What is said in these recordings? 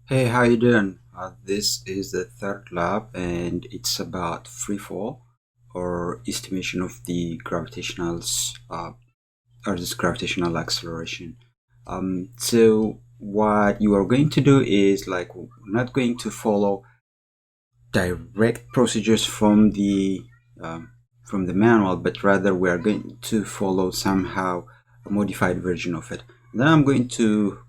Hey, how you doing? This is the third lab, and it's about free fall or estimation of the gravitational acceleration. So what you are going to do is like we're not going to follow direct procedures um, from the manual, but rather we are going to follow somehow a modified version of it. Then I'm going to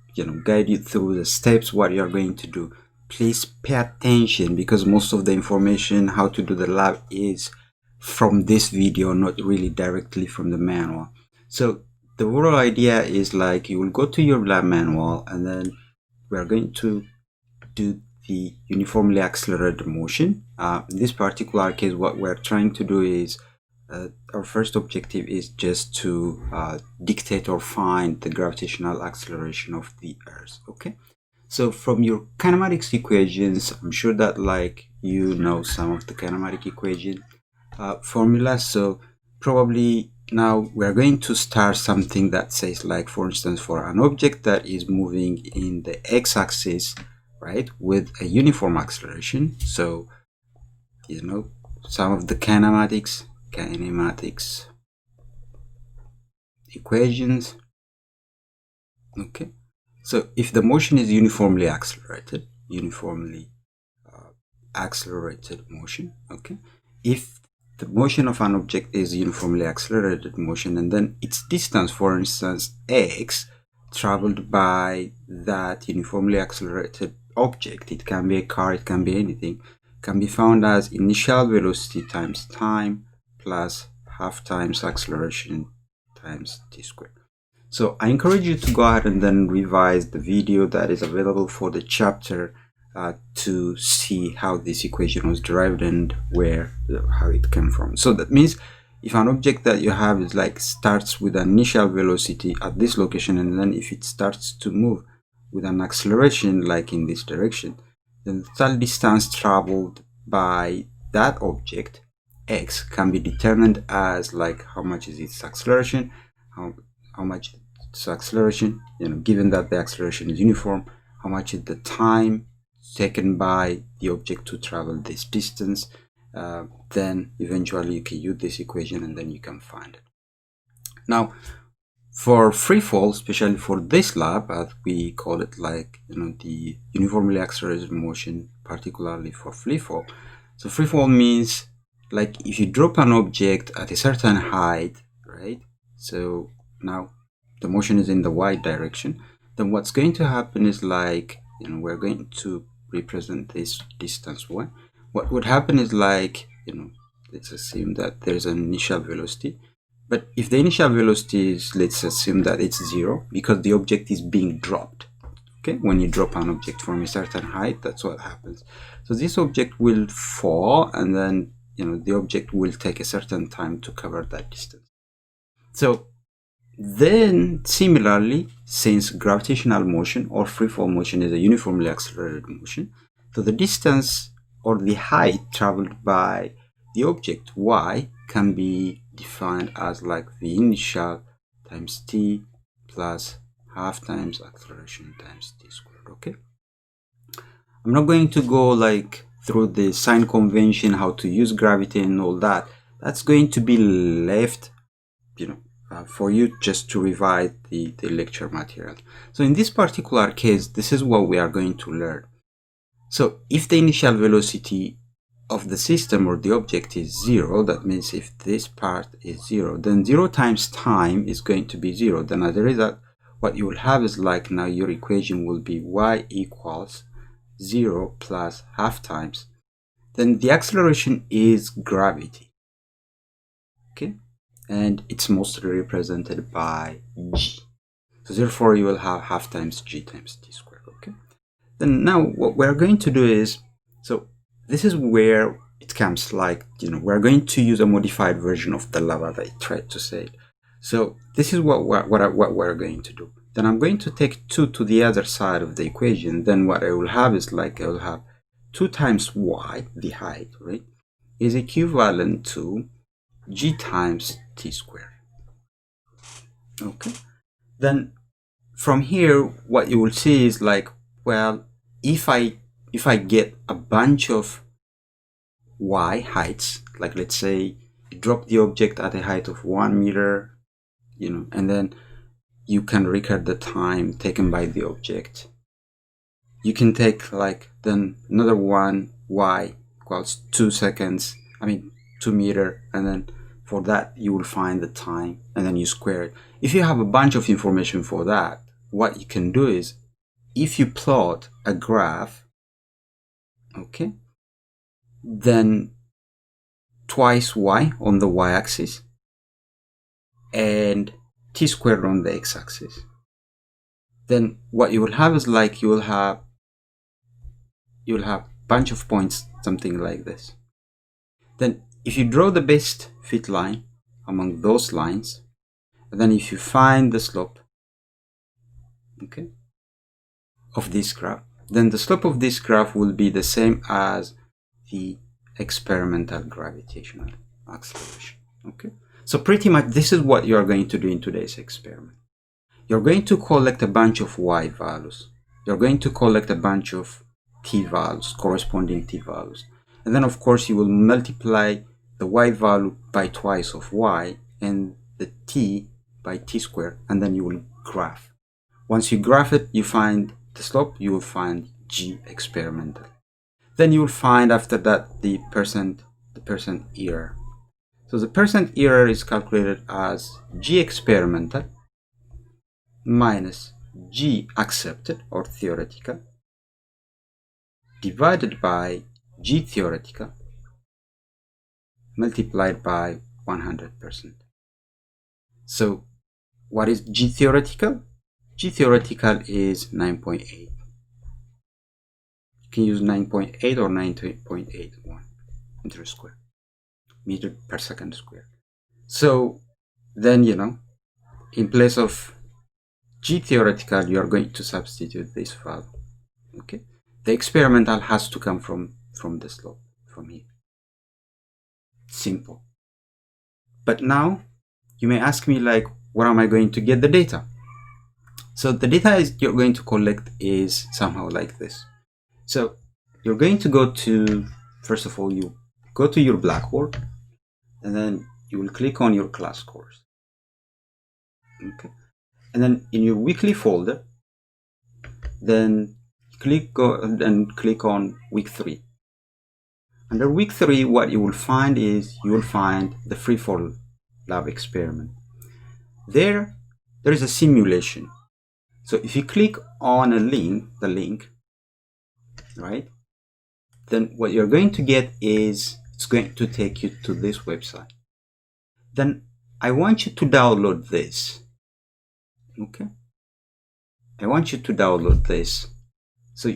guide you through the steps what you're going to do. Please pay attention because most of the information how to do the lab is from this video, not really directly from the manual. So the overall idea is like you will go to your lab manual and then we are going to do the uniformly accelerated motion. In this particular case, what we're trying to do is our first objective is just to dictate or find the gravitational acceleration of the Earth. Okay, so from your kinematics equations, I'm sure that like you know some of the kinematic equation formula. So probably now we're going to start something that says like, for instance, for an object that is moving in the x-axis, right, with a uniform acceleration. So some of the kinematics equations. Okay, so if the motion is uniformly accelerated motion, okay, if the motion of an object is uniformly accelerated motion and then its distance, for instance x, traveled by that uniformly accelerated object, it can be a car, it can be anything, can be found as initial velocity times time plus half times acceleration times t squared. So I encourage you to go ahead and then revise the video that is available for the chapter to see how this equation was derived and how it came from. So that means if an object that you have is like starts with an initial velocity at this location, and then if it starts to move with an acceleration like in this direction, then the total distance traveled by that object x can be determined as like how much is its acceleration, how much its acceleration, given that the acceleration is uniform, how much is the time taken by the object to travel this distance. Then eventually you can use this equation and then you can find it. Now for free fall, especially for this lab, as we call it, like the uniformly accelerated motion, particularly for free fall. So free fall means like if you drop an object at a certain height, right? So now the motion is in the y direction. Then what's going to happen is like we're going to represent this distance y. What would happen is like let's assume that there's an initial velocity. But if the initial velocity is, let's assume that it's 0 because the object is being dropped. Okay, when you drop an object from a certain height, that's what happens. So this object will fall and then the object will take a certain time to cover that distance. So then similarly, since gravitational motion or free fall motion is a uniformly accelerated motion, so the distance or the height traveled by the object y can be defined as like v initial times t plus half times acceleration times t squared. Okay, I'm not going to go like through the sign convention, how to use gravity and all that. That's going to be left for you just to revise the lecture material. So in this particular case, this is what we are going to learn. So if the initial velocity of the system or the object is 0, that means if this part is 0, then 0 times time is going to be 0. Then as a result, what you will have is like now your equation will be y equals 0 plus half times. Then the acceleration is gravity. Okay, and it's mostly represented by g. So therefore you will have half times g times t squared. Okay, then now what we're going to do is, so this is where it comes like we're going to use a modified version of the lava that I tried to say. So this is what we're going to do. Then I'm going to take 2 to the other side of the equation. Then what I will have is like I will have 2 times y, the height, right, is equivalent to g times t squared. Okay, then from here what you will see is like, well, if I get a bunch of y heights, like let's say you drop the object at a height of 1 meter, and then you can record the time taken by the object. You can take like then another one, y equals 2 seconds, 2 meter, and then for that you will find the time and then you square it. If you have a bunch of information for that, what you can do is, if you plot a graph, okay, then twice y on the y-axis and t squared on the x-axis, then what you will have is like you will have bunch of points, something like this. Then if you draw the best fit line among those lines, and then if you find the slope, okay, of this graph, then the slope of this graph will be the same as the experimental gravitational acceleration. Okay, so pretty much this is what you are going to do in today's experiment. You're going to collect a bunch of y values. You're going to collect a bunch of t values, corresponding t values. And then of course you will multiply the y value by twice of y and the t by t squared, and then you will graph. Once you graph it, you find the slope, you will find g experimental. Then you will find after that the percent error. So the percent error is calculated as g experimental minus g accepted or theoretical divided by g theoretical multiplied by 100%. So what is g theoretical? G theoretical is 9.8. You can use 9.8 or 9.81 meter square, meter per second square. So then, in place of g theoretical, you are going to substitute this value. Okay, the experimental has to come from the slope, from here. Simple. But now you may ask me, like, where am I going to get the data? So the data you're going to collect is somehow like this. So you're going to go to, first of all, you go to your Blackboard, and then you will click on your class course. Okay, and then in your weekly folder, then click on week 3. Under week 3, what you will find is you will find the free fall lab experiment. There is a simulation. So if you click on the link, right, then what you're going to get is it's going to take you to this website. Then I want you to download this. Okay, I want you to download this. So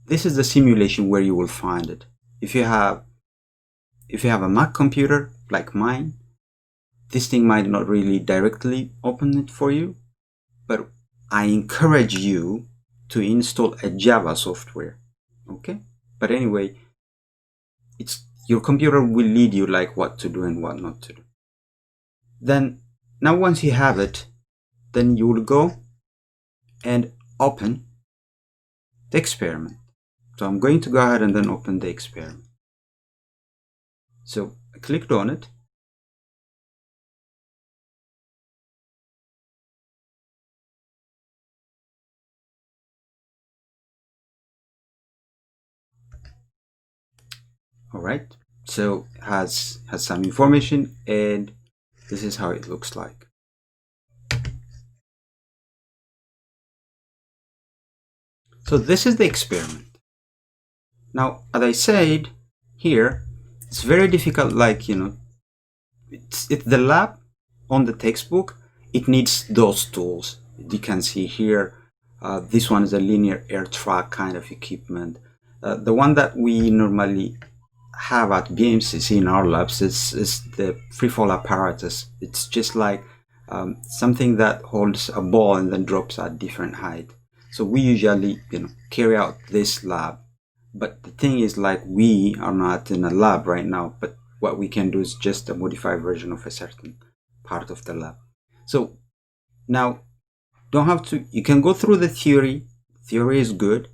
this is the simulation where you will find it. If you have a Mac computer like mine, this thing might not really directly open it for you, but I encourage you to install a Java software. Okay, but anyway, your computer will lead you like what to do and what not to do. Then now once you have it, then you will go and open the experiment. So I'm going to go ahead and then open the experiment. So I clicked on it. All right, so it has some information, and this is how it looks like. So this is the experiment. Now, as I said here, it's very difficult, like, it's the lab on the textbook. It needs those tools. You can see here, this one is a linear air track kind of equipment. The one that we normally have at BMCC in our labs is the freefall apparatus. It's just like something that holds a ball and then drops at different height. So we usually carry out this lab, but the thing is, like, we are not in a lab right now, but what we can do is just a modified version of a certain part of the lab. So now you can go through the theory. Theory is good,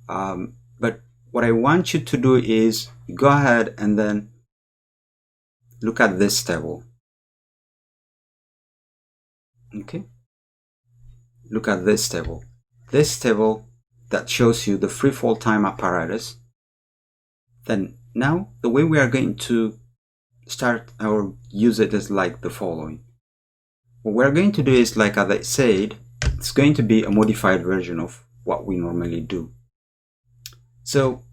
But what I want you to do is go ahead and then look at this table. Okay, look at this table. This table that shows you the free fall time apparatus. Then now the way we are going to start or use it is like the following. What we're going to do is, like as I said, it's going to be a modified version of what we normally do. So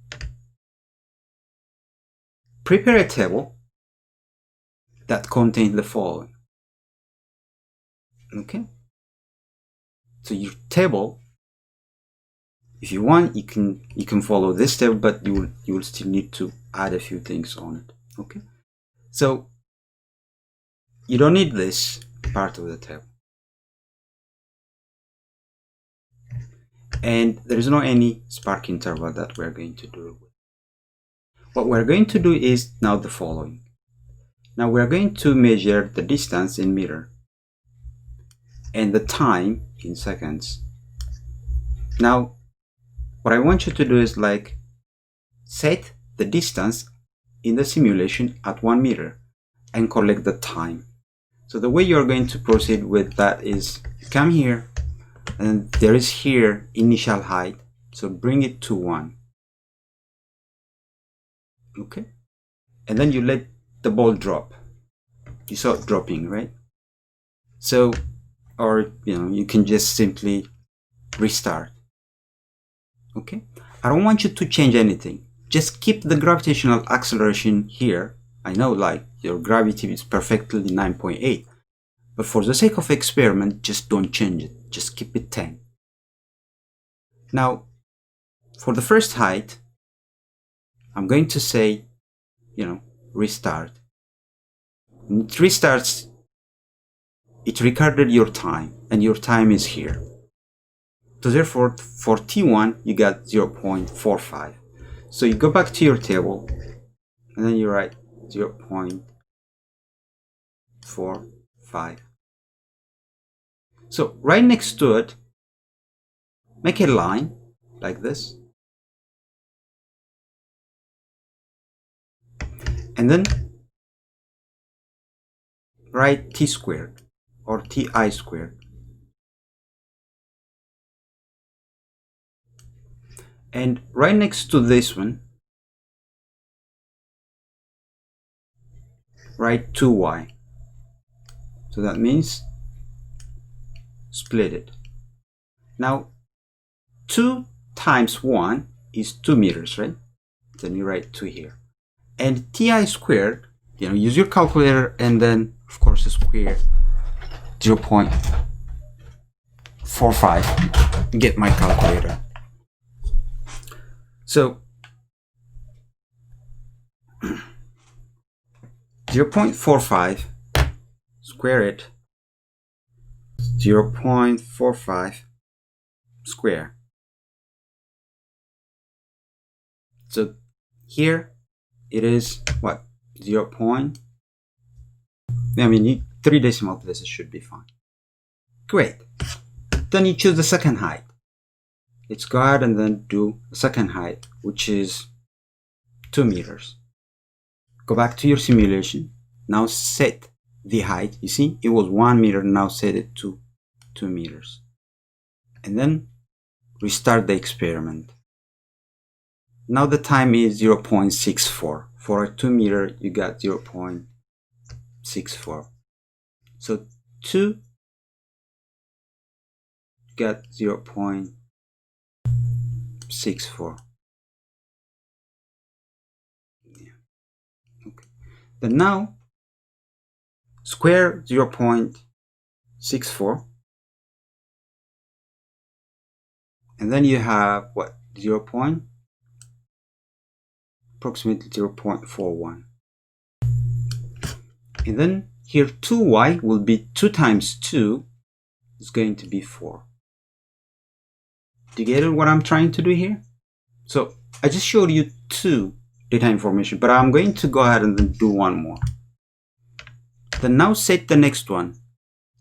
prepare a table that contains the following. Okay, so your table, if you want, you can follow this table, but you will still need to add a few things on it. Okay, so you don't need this part of the table, and there is no any spark interval that we're going to do. What we're going to do is now the following. Now we're going to measure the distance in meter and the time in seconds. Now what I want you to do is like set the distance in the simulation at 1 meter and collect the time. So the way you're going to proceed with that is you come here and there is here initial height, so bring it to 1. Okay, and then you let the ball drop. You saw it dropping, right? So, or you can just simply restart. Okay, I don't want you to change anything. Just keep the gravitational acceleration here. I know like your gravity is perfectly 9.8, but for the sake of experiment, just don't change it. Just keep it 10. Now, for the first height, I'm going to say, restart. When it restarts, it recorded your time, and your time is here. So therefore, for T1, you got 0.45. So you go back to your table, and then you write 0.45. So right next to it, make a line like this. And then write T squared or Ti squared. And right next to this one, write 2y. So that means split it. Now 2 times 1 is 2 meters, right? Then you write 2 here. And Ti squared, use your calculator and then of course square 0.45. Get my calculator. So 0.45 square it, 0.45 square. So here it is what? 3 decimal places should be fine. Great. Then you choose the second height. Let's go ahead and then do the second height, which is 2 meters. Go back to your simulation. Now set the height. You see, it was 1 meter. Now set it to 2 meters. And then restart the experiment. Now the time is 0.64. For a 2 meter, you got 0.64. So 2 got 0.64. Okay. Then now square 0.64, and then you have what? Approximately 0.41. And then here 2y will be 2 times 2 is going to be 4. Do you get what I'm trying to do here? So I just showed you 2 data information, but I'm going to go ahead and then do one more. Then now set the next one.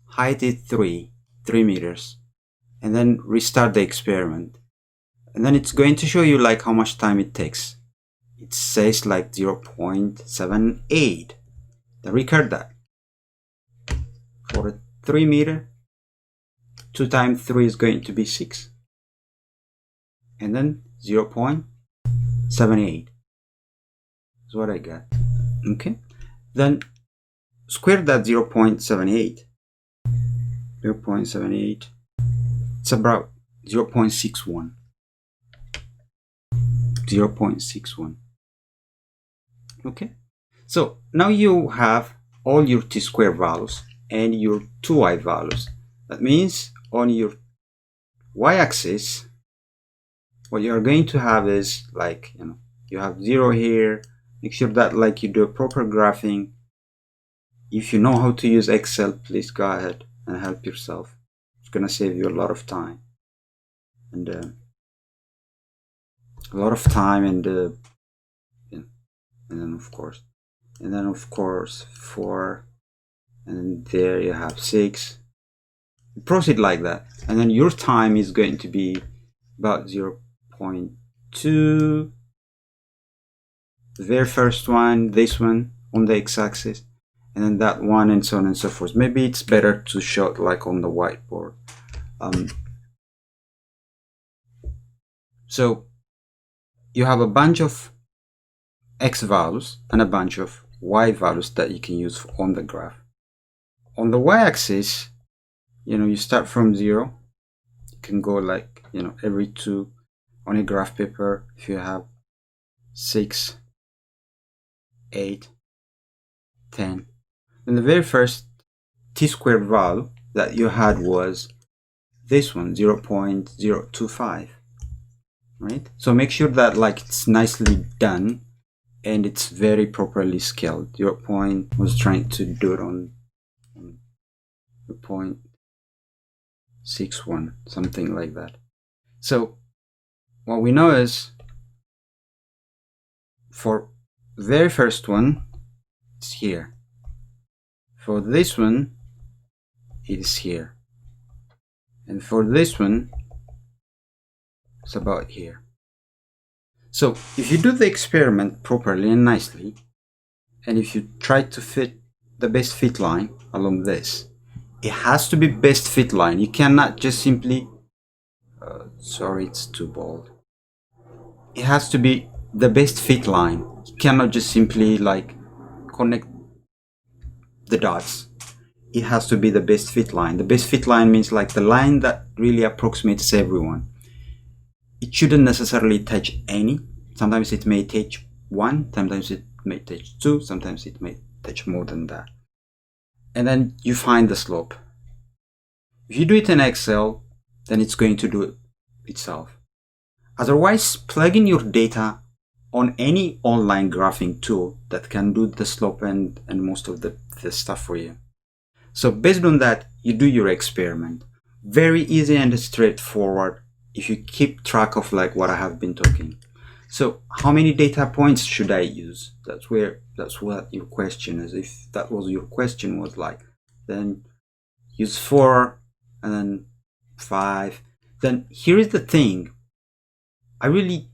Height is 3 meters, and then restart the experiment. And then it's going to show you like how much time it takes. It says like 0.78. Then record that. For a 3 meter, 2 times 3 is going to be 6. And then 0.78 is what I got. Okay. Then square that 0.78. 0.78. It's about 0.61. 0.61. Okay. So now you have all your t-square values and your 2y values. That means on your y-axis, what you are going to have is like, you have 0 here. Make sure that like you do a proper graphing. If you know how to use Excel, please go ahead and help yourself. It's gonna save you a lot of time and and then of course 4, and there you have 6. Proceed like that, and then your time is going to be about 0.2. The very first one, this one on the x-axis, and then that one, and so on and so forth. Maybe it's better to show it like on the whiteboard. So you have a bunch of x values and a bunch of y values that you can use on the graph. On the y-axis, you start from 0. You can go like, every 2 on a graph paper. If you have 6, 8, 10. And the very first t-squared value that you had was this one, 0.025. Right? So make sure that like it's nicely done and it's very properly scaled. I was trying to do it on 0.61, something like that. So what we know is for the very first one, it's here. For this one, it is here. And for this one, it's about here. So if you do the experiment properly and nicely, and if you try to fit the best fit line along this, it has to be best fit line. You cannot just simply, sorry, it's too bold. It has to be the best fit line. You cannot just simply like connect the dots. It has to be the best fit line. The best fit line means like the line that really approximates everyone. It shouldn't necessarily touch any. Sometimes it may touch 1, sometimes it may touch 2, sometimes it may touch more than that. And then you find the slope. If you do it in Excel, then it's going to do it itself. Otherwise, plug in your data on any online graphing tool that can do the slope and most of the stuff for you. So based on that, you do your experiment. Very easy and straightforward if you keep track of like what I have been talking. So how many data points should I use? That's what your question is. If that was your question, was like, then use 4 and then 5. Then here is the thing. I really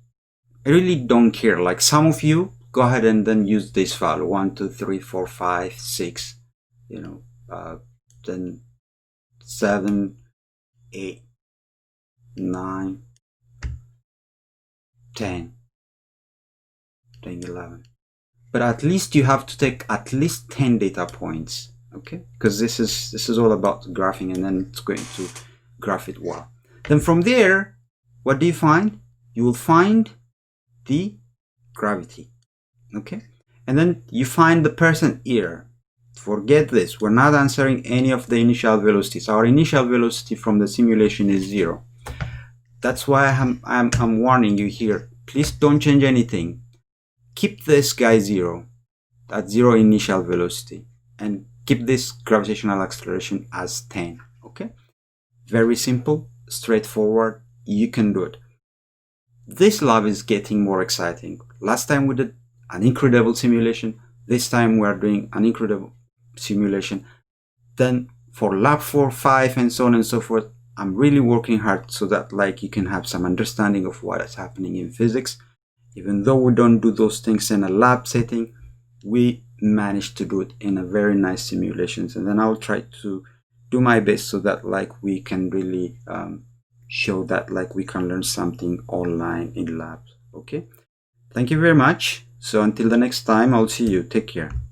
don't care. Like some of you go ahead and then use this value 1, 2, 3, 4, 5, 6, then 7, 8, 9, 10, 11. But at least you have to take at least 10 data points, okay? Because this is all about graphing, and then it's going to graph it well. Then from there, what do you find? You will find the gravity, okay? And then you find the percent error. Forget this. We're not answering any of the initial velocities. Our initial velocity from the simulation is 0. That's why I'm warning you here. Please don't change anything. Keep this guy 0, at 0 initial velocity, and keep this gravitational acceleration as 10. Okay? Very simple, straightforward. You can do it. This lab is getting more exciting. Last time we did an incredible simulation. This time we are doing an incredible simulation. Then for lab 4, 5, and so on and so forth, I'm really working hard so that like you can have some understanding of what is happening in physics. Even though we don't do those things in a lab setting, we manage to do it in a very nice simulations. And then I'll try to do my best so that like we can really show that like we can learn something online in labs. Okay, thank you very much. So until the next time, I'll see you. Take care.